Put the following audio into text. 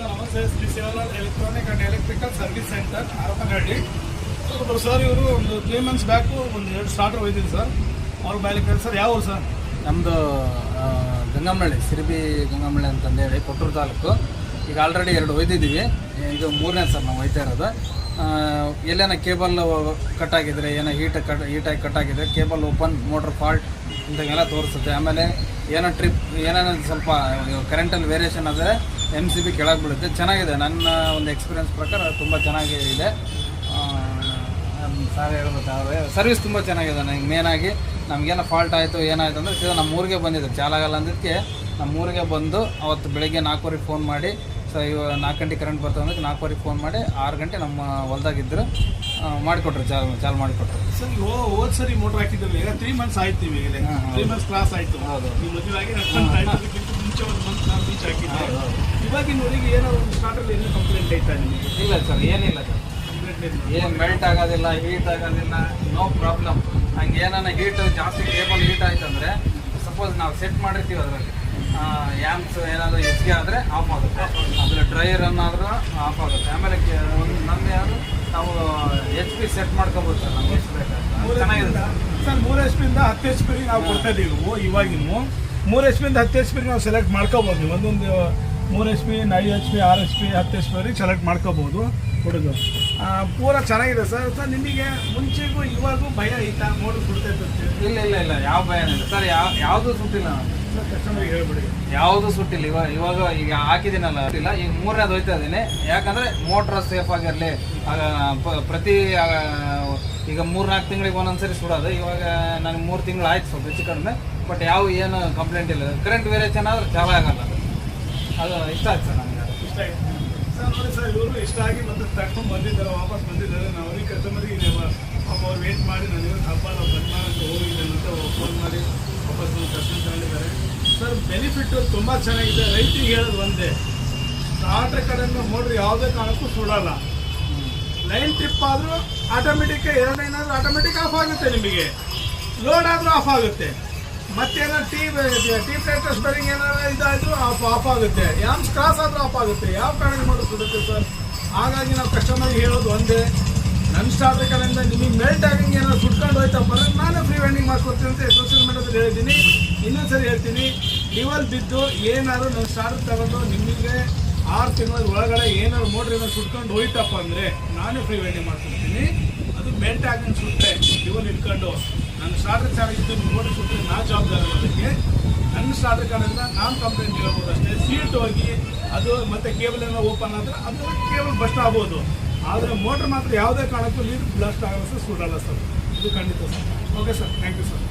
ನಮಸ್ತೆ, Shri Sevalal electronic and electrical service centre Harapanahalli. Sir ಇವರು ಒಂದು 3 months ಬ್ಯಾಕು ಒಂದು 2 ಸ್ಟಾರ್ಟರ್ ಒಯ್ದಿದ್ದು ಸರ್. ಅವ್ರ ಮೇಲೆ ಸರ್ ಯಾವ ಊರು ಸರ್? ನಮ್ಮದು ಗಂಗಮ್ಮನಹಳ್ಳಿ, ಸಿರಿಬಿ ಗಂಗಮ್ಮನಹಳ್ಳಿ ಅಂತಂದೇಳಿ ಕೊಟ್ಟೂರು ತಾಲೂಕು. ಈಗ ಆಲ್ರೆಡಿ 2 ಒಯ್ದಿದ್ದೀವಿ. ಇದು 3ನೇ ಸರ್ ನಾವು ಒಯ್ತಾ ಇರೋದು. ಎಲ್ಲೇನ ಕೇಬಲ್ ಕಟ್ ಆಗಿದ್ರೆ, ಏನೋ ಹೀಟಾಗಿ ಕಟ್ ಆಗಿದ್ರೆ, ಕೇಬಲ್ ಓಪನ್, ಮೋಟ್ರ್ ಫಾಲ್ಟ್ ಇಂಥವೆಲ್ಲ ತೋರಿಸುತ್ತೆ. ಆಮೇಲೆ ಏನೋ ಏನೇನೋ ಸ್ವಲ್ಪ ಕರೆಂಟಲ್ಲಿ ವೇರಿಯೇಷನ್ ಆದರೆ MCB ಕೆಳಗೆ ಬೀಳುತ್ತೆ. ಚೆನ್ನಾಗಿದೆ, ನನ್ನ ಒಂದು ಎಕ್ಸ್ಪೀರಿಯನ್ಸ್ ಪ್ರಕಾರ ತುಂಬ ಚೆನ್ನಾಗಿದೆ. ಸಾರ್ ಹೇಳ್ಬೇಕಾದ್ರೆ ಸರ್ವಿಸ್ ತುಂಬ ಚೆನ್ನಾಗಿದೆ. ನನಗೆ ಮೇನಾಗಿ ನಮಗೇನೋ ಫಾಲ್ಟ್ ಆಯಿತು ಏನಾಯಿತು ಅಂದರೆ ಸೀದಾ ನಮ್ಮ ಊರಿಗೆ ಬಂದಿದ್ದು. ಚಾಲಾಗಲ್ಲ ಅಂದಕ್ಕೆ ನಮ್ಮ ಊರಿಗೆ ಬಂದು ಅವತ್ತು ಬೆಳಗ್ಗೆ 4 ಫೋನ್ ಮಾಡಿ, ಸೊ ಇವಾಗ 4 ಗಂಟೆ ಕರೆಂಟ್ ಬರ್ತದೆ ಅಂದ್ರೆ 4 ಫೋನ್ ಮಾಡಿ 6 ಗಂಟೆ ನಮ್ಮ ಹೊಲ್ದಾಗಿದ್ದರು ಮಾಡಿಕೊಟ್ರು, ಚಾಲು ಮಾಡಿಕೊಟ್ರು. ಸರ್ ಹೋದ್ ಸರಿ ಮೋಟರ್ ಹಾಕಿದ್ರಲ್ಲ, ಈಗ 3 months ಆಯ್ತು. ಈಗ 3 months ಕ್ರಾಸ್ ಆಯಿತು. ಹೌದು, ನೀವು ಮದುವೆಯಾಗಿ ಮುಂಚೆ ಒಂದು ಮಂತ್ ನಾನು ಮುಂಚೆ ಹಾಕಿದ್ದೆ. ಇವಾಗಿನವರಿಗೆ ಏನೋ ಒಂದು ಸ್ಟಾರ್ಟರ್ ಏನೋ ಕಂಪ್ಲೇಂಟ್ ಆಯ್ತಾ ನಿಮಗೆ? ಇಲ್ಲ ಸರ್, ಏನಿಲ್ಲ ಸರ್. ಏನು ಮೆಲ್ಟ್ ಆಗೋದಿಲ್ಲ, ಹೀಟ್ ಆಗೋದಿಲ್ಲ, ನೋ ಪ್ರಾಬ್ಲಮ್. ಹಂಗೆ ಏನಾನ ಹೀಟ್ ಜಾಸ್ತಿ ಕೇಬಲ್ ಹೀಟ್ ಆಯ್ತು ಅಂದರೆ, ಸಪೋಸ್ ನಾವು ಸೆಟ್ ಮಾಡಿರ್ತೀವಿ ಅದರಲ್ಲಿ ಯಾಂಪ್ಸ್ ಏನಾದರೂ ಹೆಚ್ಚಿಗೆ ಆದರೆ ಆಫ್ ಆಗುತ್ತೆ, ಅದರ ಡ್ರೈ ರನ್ ಆದರೂ ಆಫ್ ಆಗುತ್ತೆ. ಆಮೇಲೆ ನಮಗೆ ಯಾರು ನಾವು HP ಸೆಟ್ ಮಾಡ್ಕೋಬೋದು ಸರ್, ನಮ್ಗೆ ಎಷ್ಟು ಬೇಕಾದ್ರೆ. ಚೆನ್ನಾಗಿದೆ ಸರ್. 3 HP ಇಂದ 10 HP ನಾವು ಕೊಡ್ತಾ ಇದ್ದೀವಿ. ಇವಾಗಿನ 3 HP ಇಂದ 10 HP ನಾವು ಸೆಲೆಕ್ಟ್ ಮಾಡ್ಕೋಬೋದು. ನೀವು ಒಂದೊಂದು 3 HP, 5 HP, 6 HP, 10 HP ವರೆಗೆ ಸೆಲೆಕ್ಟ್ ಮಾಡ್ಕೋಬೋದು ಹುಡುಗರು. ಪೂರ ಚೆನ್ನಾಗಿದೆ ಸರ್. ಸರ್ ನಿಮಗೆ ಮುಂಚೆಗೂ ಇವಾಗೂ ಭಯ ಐತಾ ಮೋಟರ್ ಸುಡ್ತಾ ಇರ್ತದೆ? ಇಲ್ಲ, ಯಾವ ಭಯ ಇಲ್ಲ ಸರ್. ಯಾವುದೂ ಸುಟ್ಟಿಲ್ಲ ಸರ್, ಕಸ್ಟಮರ್ಗೆ ಹೇಳ್ಬಿಡಿ. ಯಾವುದೂ ಸುಟ್ಟಿಲ್ಲ. ಇವಾಗ ಈಗ ಹಾಕಿದ್ದೀನಲ್ಲ ಇಲ್ಲ, ಈಗ 3ನೇದು ಹೋಯ್ತಾ ಇದ್ದೀನಿ. ಯಾಕಂದರೆ ಮೋಟ್ರ್ ಸೇಫ್ ಆಗಿರಲಿ. ಪ್ರತಿ ಈಗ 3-4 ತಿಂಗಳಿಗೆ ಒಂದೊಂದ್ಸರಿ ಸುಡೋದು. ಇವಾಗ ನನಗೆ 3 ತಿಂಗಳು ಆಯ್ತು, ಸ್ವಲ್ಪ ಹೆಚ್ಚು ಕಡಿಮೆ. ಬಟ್ ಏನು ಕಂಪ್ಲೇಂಟ್ ಇಲ್ಲ. ಕರೆಂಟ್ ವೇರಿಯೇಷನ್ ಆದರೆ ಚಾಲು ಆಗಲ್ಲ. ಅದು ಇಷ್ಟ ಆಯ್ತು ಸರ್ ನನಗೆ. ಇಷ್ಟ ಆಯ್ತು ಸರ್. ನೋಡಿ ಸರ್, ಇವರು ಇಷ್ಟ ಆಗಿ ಮತ್ತೆ ತಗೊಂಡು ಬಂದಿದ್ದಾರೆ, ವಾಪಸ್ ಬಂದಿದ್ದಾರೆ. ನಾವು ಅವ್ರಿಗೆ ಕಸ್ಟಮರಿಗೆ ಅವ್ರು ವೇಟ್ ಮಾಡಿ ನನಗೆ ಹಬ್ಬ ನಾವು ಬಂದ್ ಮಾಡೋಕ್ಕೆ ಹೋಗಿದ್ದೆ ಅಂತ ಫೋನ್ ಮಾಡಿ ವಾಪಸ್ ನಮ್ಮ ಕಸ್ಟಮರ್ ತಗೊಂಡಿದ್ದಾರೆ ಸರ್. ಬೆನಿಫಿಟ್ಟು ತುಂಬ ಚೆನ್ನಾಗಿದೆ. ರೈತಿಗೆ ಹೇಳೋದು ಒಂದೇ, ಸ್ಟಾರ್ಟರ್ ಕಡೆಯಿಂದ ಮೋಟ್ರ್ ಯಾವುದೇ ಕಾರಣಕ್ಕೂ ಸುಡಲ್ಲ. ಲೈನ್ ಟ್ರಿಪ್ ಆದರೂ ಆಟೋಮೆಟಿಕ್, 2 ಲೈನಾದರೂ ಆಟೋಮೆಟಿಕ್ ಆಫ್ ಆಗುತ್ತೆ. ನಿಮಗೆ ಲೋಡ್ ಆದರೂ ಆಫ್ ಆಗುತ್ತೆ. ಮತ್ತೇನಾದ್ರು ಟೀ ಪ್ಲೇಟರ್ ಸ್ಪೇರಿಂಗ್ ಏನಾದ್ರು ಇದಾದರೂ ಆಫ್ ಆಗುತ್ತೆ. ಯಾಂಪ್ಸ್ ಕ್ರಾಸ್ ಆದರೂ ಆಫ್ ಆಗುತ್ತೆ. ಯಾವ ಕಾರಣಕ್ಕೆ ಮೋಟರ್ ಸುಡುತ್ತೆ ಸರ್? ಹಾಗಾಗಿ ನಾವು ಕಸ್ಟಮರ್ಗೆ ಹೇಳೋದು ಒಂದೇ, ನನ್ನ ಸ್ಟಾರ್ಟರ್ ಕಡೆಯಿಂದ ನಿಮಗೆ ಮೆಲ್ಟ್ ಆಗಂಗೆ ಏನಾದ್ರು ಸುಟ್ಕೊಂಡು ಹೋಯ್ತಪ್ಪ ಅಂದರೆ ನಾನೇ ಫ್ರೀ ವೆಂಡಿಂಗ್ ಮಾಡ್ಕೊಡ್ತೀನಿ ಅಂತ ಸೋಷಿಯಲ್ ಮೀಡಿಯಾದಲ್ಲಿ ಹೇಳಿದ್ದೀನಿ. ಇನ್ನೊಂದ್ಸರಿ ಹೇಳ್ತೀನಿ, ಡಿವಲ್ ಬಿದ್ದು ಏನಾದ್ರು ನನ್ನ ಸ್ಟಾರ್ಟರ್ ತಗೊಂಡು ನಿಮಗೆ 6 ತಿಂಗಳ ಒಳಗಡೆ ಏನಾದ್ರು ಮೋಟ್ರ್ ಏನಾದ್ರು ಸುಟ್ಕೊಂಡು ಹೋಯ್ತಪ್ಪ ಅಂದರೆ ನಾನೇ ಫ್ರೀ ವೆಂಡಿಂಗ್ ಮಾಡ್ಕೊಡ್ತೀನಿ. ಅದು ಮೆಲ್ಟ್ ಆಗಂಗೆ ಸುಟ್ಟರೆ ಡಿವಲ್ ಇಟ್ಕೊಂಡು ನನ್ನ ಸ್ಟಾರ್ಟರ್ ಚೆನ್ನಾಗಿದ್ದು ಮೋಟರ್ ಸುಟ್ಟರೆ ನಾನು ಜವಾಬ್ದಾರಿ ಮಾಡೋದಕ್ಕೆ. ನನ್ನ ಸ್ಟಾರ್ಟರ್ ಕಡೆಯಿಂದ ನಾನು ಕಂಪ್ಲೇಂಟ್ ಹೇಳ್ಬೋದು ಅಷ್ಟೇ. ಸೀಟ್ ಹೋಗಿ ಅದು ಮತ್ತು ಕೇಬಲ್ ಏನೋ ಓಪನ್ ಆದರೆ ಅದು ಕೇಬಲ್ ಬಸ್ಟ್ ಆಗ್ಬೋದು. ಆದರೆ ಮೋಟ್ರ್ ಮಾತ್ರ ಯಾವುದೇ ಕಾರಣಕ್ಕೂ ನೀರು ಬ್ಲಾಸ್ಟ್ ಆಗಲ್ಲ ಸರ್, ಸುಡಲ್ಲ ಸರ್. ಇದು ಖಂಡಿತ sir. Okay sir, thank you sir.